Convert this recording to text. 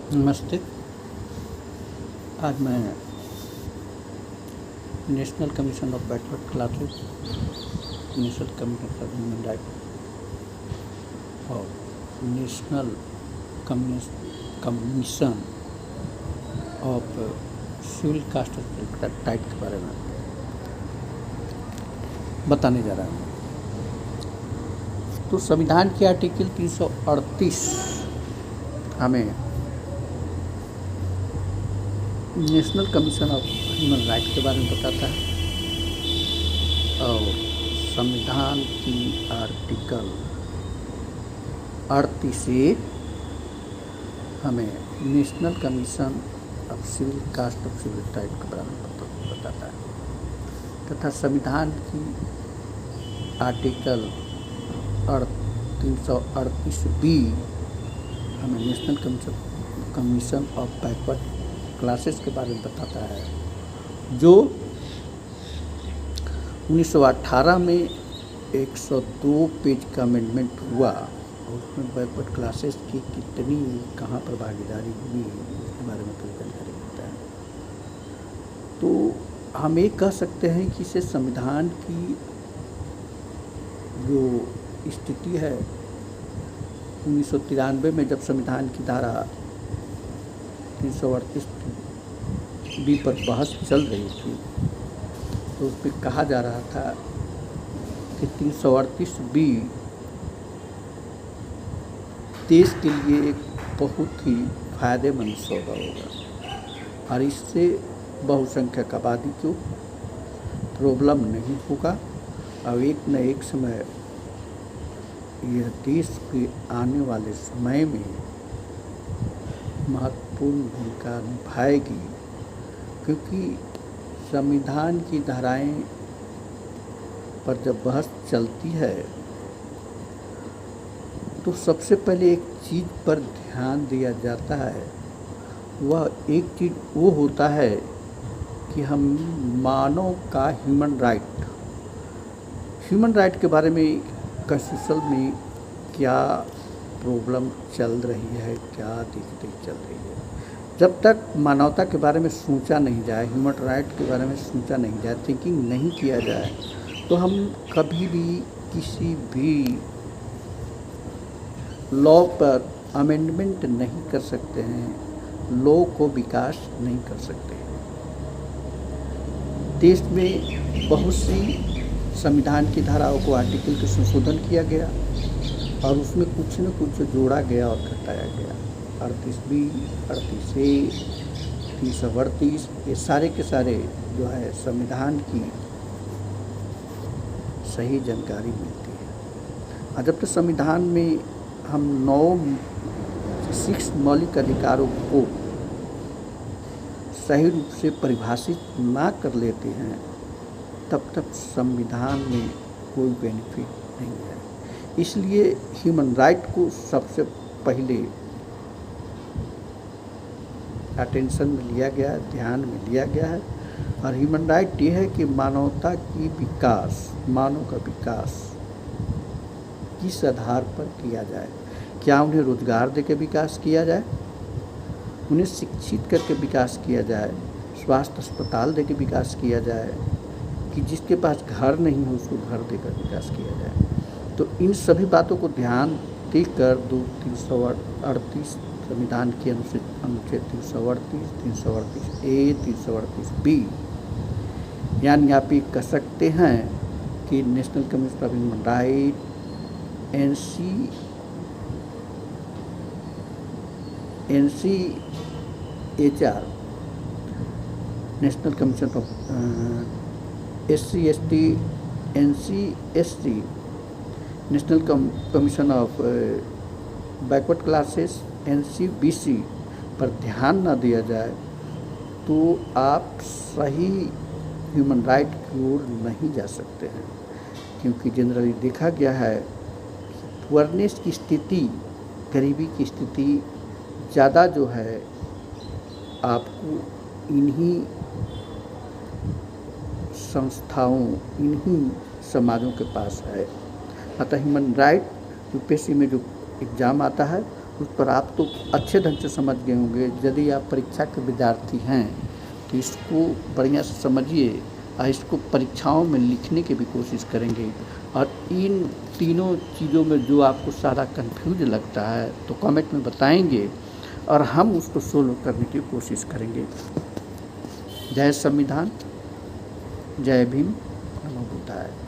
नमस्ते। आज मैं national commission of backward classes, national commission for human right और national commission of civil caste type के बारे में बताने जा रहा हूँ। तो संविधान के आर्टिकल 338 हमें national commission of human right के बारे में बताता है और संविधान की आर्टिकल 38 हमें national commission of civil caste of civil type के बारे में बताता है तथा संविधान की आर्टिकल 338B हमें national commission of backward classes के बारे में बताता है, जो 1918 में 102 पेज का अमेंडमेंट हुआ और उसमें बैकवर्ड क्लासेस की कितनी कहाँ पर भागीदारी हुई इसके बारे में पूरी जानकारी देता है। तो हम ये कह सकते हैं कि इसे संविधान की जो स्थिति है 1993 में जब संविधान की धारा 338B पर बहस चल रही थी तो उस पर कहा जा रहा था कि 338B देश के लिए एक बहुत ही फायदेमंद सौदा होगा और इससे बहुसंख्यक आबादी को प्रॉब्लम नहीं होगा और एक न एक समय यह देश के आने वाले समय में महत्वपूर्ण भूमिका निभाएगी, क्योंकि संविधान की धाराएं पर जब बहस चलती है तो सबसे पहले एक चीज़ पर ध्यान दिया जाता है। वह एक चीज़ वो होता है कि हम मानव का ह्यूमन राइट के बारे में कॉन्स्टिट्यूशन में क्या प्रॉब्लम चल रही है, क्या दिक्कतें चल रही है। जब तक मानवता के बारे में सोचा नहीं जाए, ह्यूमन राइट के बारे में सोचा नहीं जाए, थिंकिंग नहीं किया जाए, तो हम कभी भी किसी भी लॉ पर अमेंडमेंट नहीं कर सकते हैं, लॉ को विकास नहीं कर सकते हैं। देश में बहुत सी संविधान की धाराओं को आर्टिकल के संशोधन किया गया और उसमें कुछ न कुछ जोड़ा गया और घटाया गया। 38B, 38A, 338 ये सारे के सारे जो है संविधान की सही जानकारी मिलती है। और जब तक संविधान में हम 6 मौलिक अधिकारों को सही रूप से परिभाषित ना कर लेते हैं तब तक संविधान में कोई बेनिफिट नहीं है। इसलिए ह्यूमन राइट को सबसे पहले अटेंशन में लिया गया है, ध्यान में लिया गया है। और ह्यूमन राइट ये है कि मानवता की विकास, मानव का विकास किस आधार पर किया जाए। क्या उन्हें रोजगार देकर विकास किया जाए, उन्हें शिक्षित करके विकास किया जाए, स्वास्थ्य अस्पताल देकर विकास किया जाए, कि जिसके पास घर नहीं हो उसको घर देकर विकास किया जाए। तो इन सभी बातों को ध्यान देकर 338 संविधान के अनुच्छेद 338, 338A, 338B यानी आप ये कह सकते हैं कि national commission of human right NCHR national commission of SC/ST, NC/ST national commission of backward classes NC/BC पर ध्यान न दिया जाए तो आप सही ह्यूमन राइट की ओर नहीं जा सकते हैं। क्योंकि जनरली देखा गया है पुअरनेस की स्थिति, गरीबी की स्थिति ज़्यादा जो है आपको इन्हीं संस्थाओं, इन्हीं समाजों के पास है। अतः ह्यूमन राइट यूपीएससी में जो एग्ज़ाम आता है उस पर आप तो अच्छे ढंग से समझ गए होंगे। यदि आप परीक्षा के विद्यार्थी हैं तो इसको बढ़िया से समझिए और इसको परीक्षाओं में लिखने की भी कोशिश करेंगे। और इन तीनों चीज़ों में जो आपको सारा कन्फ्यूज लगता है तो कमेंट में बताएंगे और हम उसको सोल्व करने की कोशिश करेंगे। जय संविधान, जय भीम, नमो बुद्धाय।